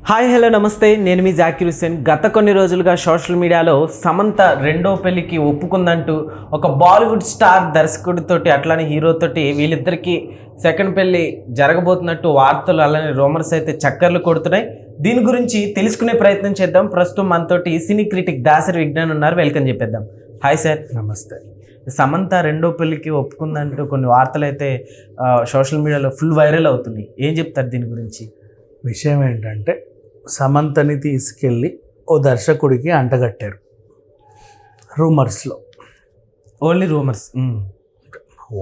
Hi hello నమస్తే, నేను మీ జాకిర్ హుస్సేన్. గత కొన్ని రోజులుగా సోషల్ మీడియాలో సమంత రెండో పెళ్లికి ఒప్పుకుందంటూ ఒక బాలీవుడ్ స్టార్ దర్శకుడితోటి అట్లానే హీరోతోటి వీళ్ళిద్దరికీ సెకండ్ పెళ్లి జరగబోతున్నట్టు వార్తలు అలానే రూమర్స్ అయితే చక్కర్లు కొడుతున్నాయి. దీని గురించి తెలుసుకునే ప్రయత్నం చేద్దాం. ప్రస్తుతం మనతోటి సినీ క్రిటిక్ దాసరి విజ్ఞాన్ ఉన్నారు. వెల్కమ్ చెప్పేద్దాం. Hi sir. నమస్తే. సమంత రెండో పెళ్లికి ఒప్పుకుందంటూ కొన్ని వార్తలు అయితే సోషల్ మీడియాలో ఫుల్ వైరల్ అవుతున్నాయి. ఏం చెప్తారు దీని గురించి? విషయం ఏంటంటే, సమంతని తీసుకెళ్ళి ఓ దర్శకుడికి అంటగట్టారు రూమర్స్లో. Only rumours.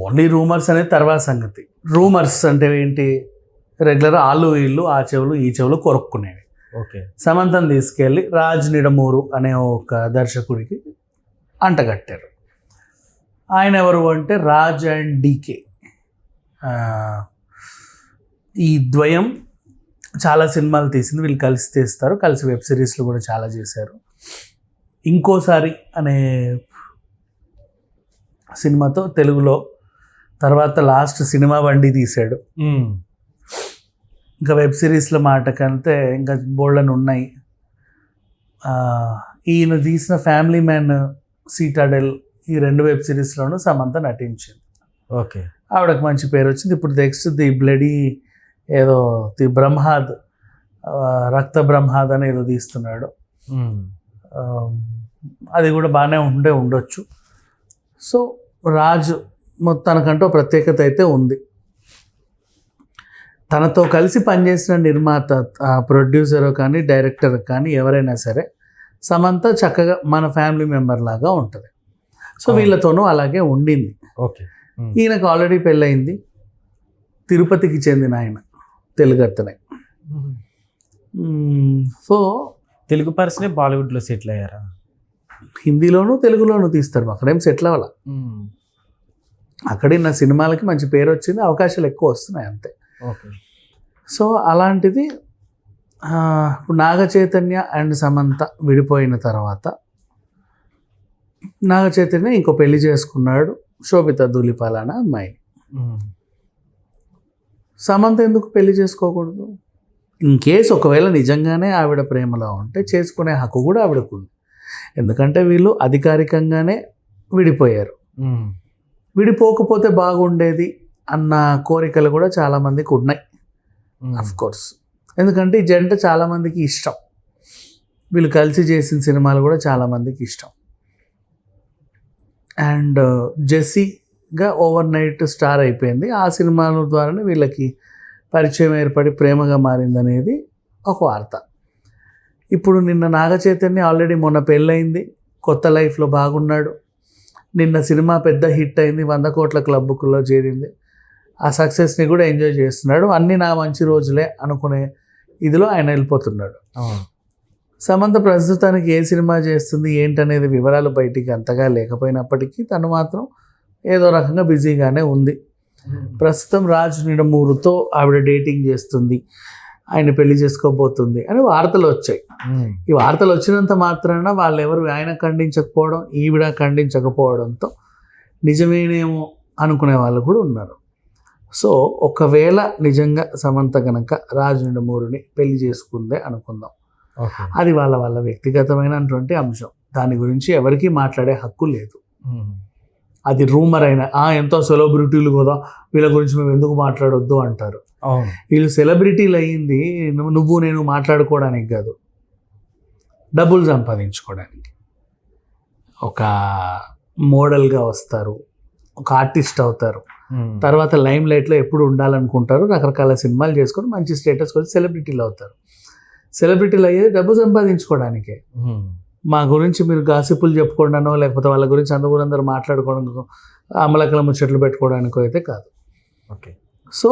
ఓన్లీ రూమర్స్ అనేది తర్వాత సంగతి. రూమర్స్ అంటే ఏంటి? రెగ్యులర్ ఆళ్ళు వీళ్ళు ఆ చెవులు ఈ చెవులు కొరుక్కునేవి. ఓకే. సమంతని తీసుకెళ్ళి రాజ్ నిడమూరు అనే ఒక దర్శకుడికి అంటగట్టారు. ఆయన ఎవరు అంటే రాజ్ అండ్ డీకే. ఈ ద్వయం చాలా సినిమాలు తీసింది. వీళ్ళు కలిసి తీస్తారు, కలిసి వెబ్ సిరీస్లు కూడా చాలా చేశారు. ఇంకోసారి అనే సినిమాతో తెలుగులో, తర్వాత లాస్ట్ సినిమా బండి తీశాడు. ఇంకా వెబ్ సిరీస్ల మాట కంటే ఇంకా బోల్డని ఉన్నాయి. ఈయన తీసిన ఫ్యామిలీ మ్యాన్, సీటాడెల్ ఈ రెండు వెబ్ సిరీస్లోనూ సమంత నటించింది. ఓకే. ఆవిడకి మంచి పేరు వచ్చింది. ఇప్పుడు నెక్స్ట్ ది బ్లడీ ఏదో ది బ్రహ్మాద్, రక్త బ్రహ్మాద్ అని ఏదో తీస్తున్నాడు. అది కూడా బాగానే ఉండొచ్చు. సో రాజు తనకంటూ ప్రత్యేకత అయితే ఉంది. తనతో కలిసి పనిచేసిన నిర్మాత, ప్రొడ్యూసర్ కానీ డైరెక్టర్ కానీ ఎవరైనా సరే సమంత చక్కగా మన ఫ్యామిలీ మెంబర్ లాగా ఉంటుంది. సో వీళ్ళతోనూ అలాగే ఉండింది. ఓకే. ఈయనకు ఆల్రెడీ పెళ్ళయింది. తిరుపతికి చెందిన ఆయన, తెలుగు అతనే. సో తెలుగు పర్సనే బాలీవుడ్లో సెటిల్ అయ్యారా? హిందీలోనూ తెలుగులోనూ తీస్తారు. అక్కడేం సెటిల్ అవ్వాల. అక్కడే నా సినిమాలకి మంచి పేరు వచ్చింది, అవకాశాలు ఎక్కువ వస్తున్నాయి అంతే. ఓకే. సో అలాంటిది ఇప్పుడు నాగ చైతన్య అండ్ సమంత విడిపోయిన తర్వాత నాగ చైతన్య ఇంకో పెళ్లి చేసుకున్నాడు, శోభిత ధూళిపాల అనే అమ్మాయిని. సమంత ఎందుకు పెళ్లి చేసుకోకూడదు? ఇన్ కేస్ ఒకవేళ నిజంగానే ఆవిడ ప్రేమలో ఉంటే చేసుకునే హక్కు కూడా ఆవిడకు ఉంది. ఎందుకంటే వీళ్ళు అధికారికంగానే విడిపోయారు. విడిపోకపోతే బాగుండేది అన్న కోరికలు కూడా చాలామందికి ఉన్నాయి. కోర్స్ ఎందుకంటే ఈ జంట చాలామందికి ఇష్టం. వీళ్ళు కలిసి చేసిన సినిమాలు కూడా చాలామందికి ఇష్టం. అండ్ జెస్సీగా ఓవర్ నైట్ స్టార్ అయిపోయింది. ఆ సినిమాల ద్వారానే వీళ్ళకి పరిచయం ఏర్పడి ప్రేమగా మారిందనేది ఒక వార్త. ఇప్పుడు నిన్న నాగ చైతన్య ఆల్రెడీ మొన్న పెళ్ళయింది, కొత్త లైఫ్లో బాగున్నాడు. నిన్న సినిమా పెద్ద హిట్ అయింది, 100 కోట్ల క్లబ్లో చేరింది. ఆ సక్సెస్ని కూడా ఎంజాయ్ చేస్తున్నాడు. అన్నీ నా మంచి రోజులే అనుకునే ఇదిలో ఆయన వెళ్ళిపోతున్నాడు. సమంత ప్రస్తుతానికి ఏ సినిమా చేస్తుంది ఏంటనేది వివరాలు బయటికి అంతగా లేకపోయినప్పటికీ తను మాత్రం ఏదో రకంగా బిజీగానే ఉంది. ప్రస్తుతం రాజ్ నిడమూరుతో ఆవిడ డేటింగ్ చేస్తుంది, ఆయన పెళ్లి చేసుకోబోతుంది అని వార్తలు వచ్చాయి. ఈ వార్తలు వచ్చినంత మాత్రాన వాళ్ళెవరు ఆయన ఖండించకపోవడం, ఈవిడ ఖండించకపోవడంతో నిజమేనేమో అనుకునే వాళ్ళు కూడా ఉన్నారు. సో ఒకవేళ నిజంగా సమంత కనుక రాజ్ నిడమూరుని పెళ్లి చేసుకుందే అనుకుందాం, అది వాళ్ళ వ్యక్తిగతమైనటువంటి అంశం. దాని గురించి ఎవరికీ మాట్లాడే హక్కు లేదు. అది రూమర్ అయినా ఎంతో సెలబ్రిటీలు కదా, వీళ్ళ గురించి మేము ఎందుకు మాట్లాడొద్దు అంటారు. వీళ్ళు సెలబ్రిటీలు అయ్యింది నువ్వు నేను మాట్లాడుకోవడానికి కాదు, డబ్బులు సంపాదించుకోవడానికి. ఒక మోడల్గా వస్తారు, ఒక ఆర్టిస్ట్ అవుతారు, తర్వాత లైమ్ లైట్లో ఎప్పుడు ఉండాలనుకుంటారు, రకరకాల సినిమాలు చేసుకొని మంచి స్టేటస్ వచ్చి సెలబ్రిటీలు అవుతారు. సెలబ్రిటీలు అయ్యేది డబ్బు సంపాదించుకోవడానికే. మా గురించి మీరు గాసిపులు చెప్పుకోవడానో లేకపోతే వాళ్ళ గురించి అందరూ మాట్లాడుకోవడానికి, అమలకల ముచ్చట్లు పెట్టుకోవడానికో అయితే కాదు. ఓకే. సో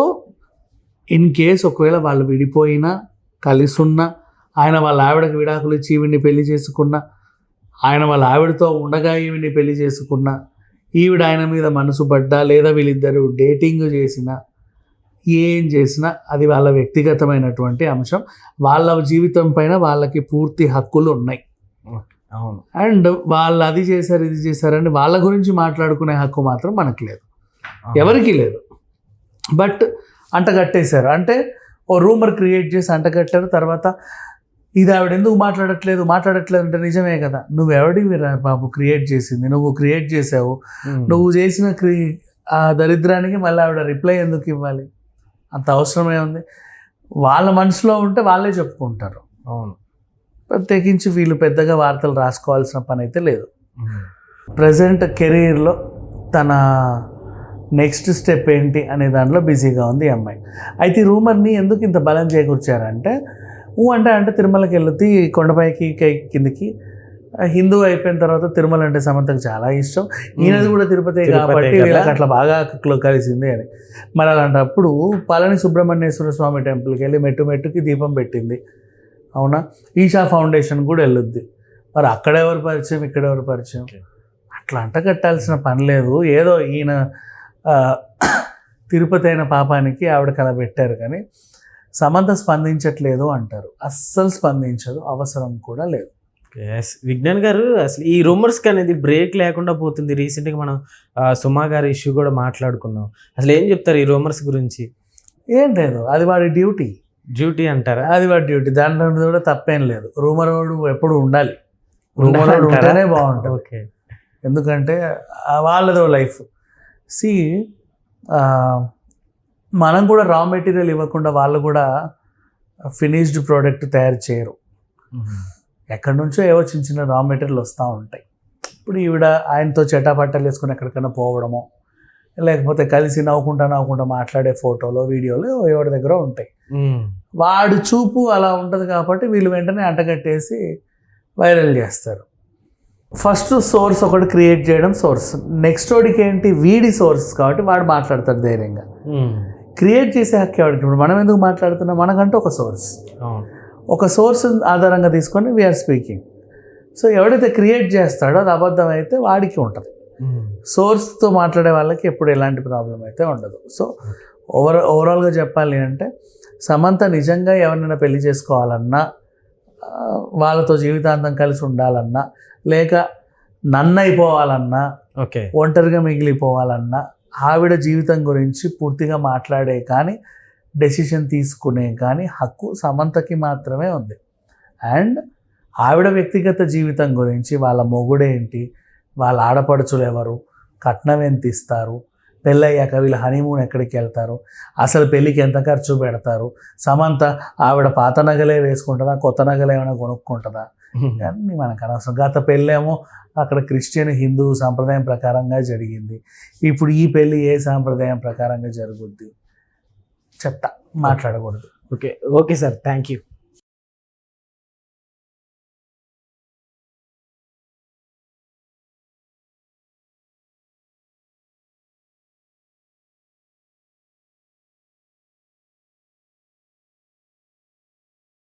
ఇన్ కేస్ ఒకవేళ వాళ్ళు విడిపోయినా కలిసి ఉన్నా, ఆయన వాళ్ళ ఆవిడకి విడాకులు ఇచ్చి ఈవిడిని పెళ్లి చేసుకున్నా, ఆయన వాళ్ళ ఆవిడతో ఉండగా ఈవిడిని పెళ్లి చేసుకున్నా, ఈవిడ ఆయన మీద మనసు పడ్డా, లేదా వీళ్ళిద్దరూ డేటింగ్ చేసినా, ఏం చేసినా అది వాళ్ళ వ్యక్తిగతమైనటువంటి అంశం. వాళ్ళ జీవితం పైన వాళ్ళకి పూర్తి హక్కులు ఉన్నాయి. అవును. అండ్ వాళ్ళు అది చేశారు ఇది చేశారని వాళ్ళ గురించి మాట్లాడుకునే హక్కు మాత్రం మనకు లేదు, ఎవరికీ లేదు. బట్ అంటగట్టేశారు అంటే ఓ రూమర్ క్రియేట్ చేసి అంటగట్టారు. తర్వాత ఇది ఆవిడ ఎందుకు మాట్లాడట్లేదు అంటే నిజమే కదా, నువ్వెవడివిరా బాబు క్రియేట్ చేసింది, నువ్వు క్రియేట్ చేసావు, నువ్వు చేసిన ఆ దరిద్రానికి మళ్ళీ ఆవిడ రిప్లై ఎందుకు ఇవ్వాలి, అంత అవసరమే ఉంది. వాళ్ళ మనసులో ఉంటే వాళ్ళే చెప్పుకుంటారు. అవును, ప్రత్యేకించి వీళ్ళు పెద్దగా వార్తలు రాసుకోవాల్సిన పని అయితే లేదు. ప్రజెంట్ కెరీర్లో తన నెక్స్ట్ స్టెప్ ఏంటి అనే దాంట్లో బిజీగా ఉంది ఈ అమ్మాయి. అయితే ఈ రూమర్ని ఎందుకు ఇంత బలం చేకూర్చారంటే, అంటే తిరుమలకి వెళ్తే కొండపైకి కిందికి హిందూ అయిపోయిన తర్వాత తిరుమల అంటే సమంతకు చాలా ఇష్టం, ఈయనది కూడా తిరుపతి కాబట్టి వీళ్ళకి అట్లా బాగా కలిసింది అని. మరి అలాంటప్పుడు పళని సుబ్రహ్మణ్యేశ్వర స్వామి టెంపుల్కి వెళ్ళి మెట్టుకి దీపం పెట్టింది, అవునా? ఈషా ఫౌండేషన్ కూడా వెళ్ళొద్ది. మరి అక్కడెవరు పరిచయం, ఇక్కడెవరు పరిచయం? అట్లా అంట కట్టాల్సిన పని లేదు. ఏదో ఈయన తిరుపతి అయిన పాపానికి ఆవిడ కల పెట్టారు, కానీ సమంత స్పందించట్లేదు అంటారు. అస్సలు స్పందించదు, అవసరం కూడా లేదు. విజ్ఞాన్ గారు, అసలు ఈ రూమర్స్కి అనేది బ్రేక్ లేకుండా పోతుంది. రీసెంట్గా మనం సుమా గారి ఇష్యూ కూడా మాట్లాడుకున్నాం. అసలు ఏం చెప్తారు ఈ రూమర్స్ గురించి? ఏం లేదు, అది వాడి డ్యూటీ అంటారా? అది వాడి డ్యూటీ, దాంట్లో కూడా తప్పేం లేదు. రూమర్ వాడు ఎప్పుడు ఉండాలి, రూమర్ వాడు ఉంటేనే బాగుంటుంది. ఓకే, ఎందుకంటే వాళ్ళదో లైఫ్. మనం కూడా రా మెటీరియల్ ఇవ్వకుండా వాళ్ళు కూడా ఫినిష్డ్ ప్రోడక్ట్ తయారు చేయరు. ఎక్కడి నుంచో ఏవో చిన్న రా మెటీరియల్ వస్తూ ఉంటాయి. ఇప్పుడు ఈవిడ ఆయనతో చెటాపట్టలు వేసుకుని ఎక్కడికైనా పోవడమో, లేకపోతే కలిసి నవ్వుకుంటా మాట్లాడే ఫోటోలో వీడియోలు ఎవరి దగ్గర ఉంటాయి. వాడు చూపు అలా ఉంటుంది కాబట్టి వీళ్ళు వెంటనే అంటగట్టేసి వైరల్ చేస్తారు. ఫస్ట్ సోర్స్ ఒకటి క్రియేట్ చేయడం సోర్స్, నెక్స్ట్ వాడికి ఏంటి వీడి సోర్స్ కాబట్టి వాడు మాట్లాడతాడు ధైర్యంగా. క్రియేట్ చేసే హక్కు వాడికి. ఇప్పుడు మనం ఎందుకు మాట్లాడుతున్నాం, మనకంటూ ఒక సోర్స్ ఆధారంగా తీసుకొని వీఆర్ స్పీకింగ్. సో ఎవడైతే క్రియేట్ చేస్తాడో అది అబద్ధం అయితే వాడికి ఉంటుంది. సోర్స్తో మాట్లాడే వాళ్ళకి ఎప్పుడు ఎలాంటి ప్రాబ్లం అయితే ఉండదు. సో ఓవరాల్గా చెప్పాలి అంటే, సమంత నిజంగా ఎవరినైనా పెళ్లి చేసుకోవాలన్నా, వాళ్ళతో జీవితాంతం కలిసి ఉండాలన్నా, లేక నన్నైపోవాలన్నా, ఒంటరిగా మిగిలిపోవాలన్నా, ఆవిడ జీవితం గురించి పూర్తిగా మాట్లాడే కానీ డెసిషన్ తీసుకునే కానీ హక్కు సమంతకి మాత్రమే ఉంది. అండ్ ఆవిడ వ్యక్తిగత జీవితం గురించి, వాళ్ళ మొగుడేంటి, వాళ్ళ ఆడపడుచులు ఎవరు, కట్నం ఎంత ఇస్తారు, పెళ్ళయ్యాక వీళ్ళ హనీమూన్ ఎక్కడికి వెళ్తారు, అసలు పెళ్ళికి ఎంత ఖర్చు పెడతారు, సమంత ఆవిడ పాత నగలే వేసుకుంటుందా, కొత్త నగలు ఏమైనా కొనుక్కుంటుందా, అన్నీ మనకు అనవసరం. గత పెళ్ళేమో అక్కడ క్రిస్టియన్ హిందూ సాంప్రదాయం ప్రకారంగా జరిగింది, ఇప్పుడు ఈ పెళ్ళి ఏ సాంప్రదాయం ప్రకారంగా జరుగుద్ది, చెత్త మాట్లాడకూడదు. Okay sir, thank you.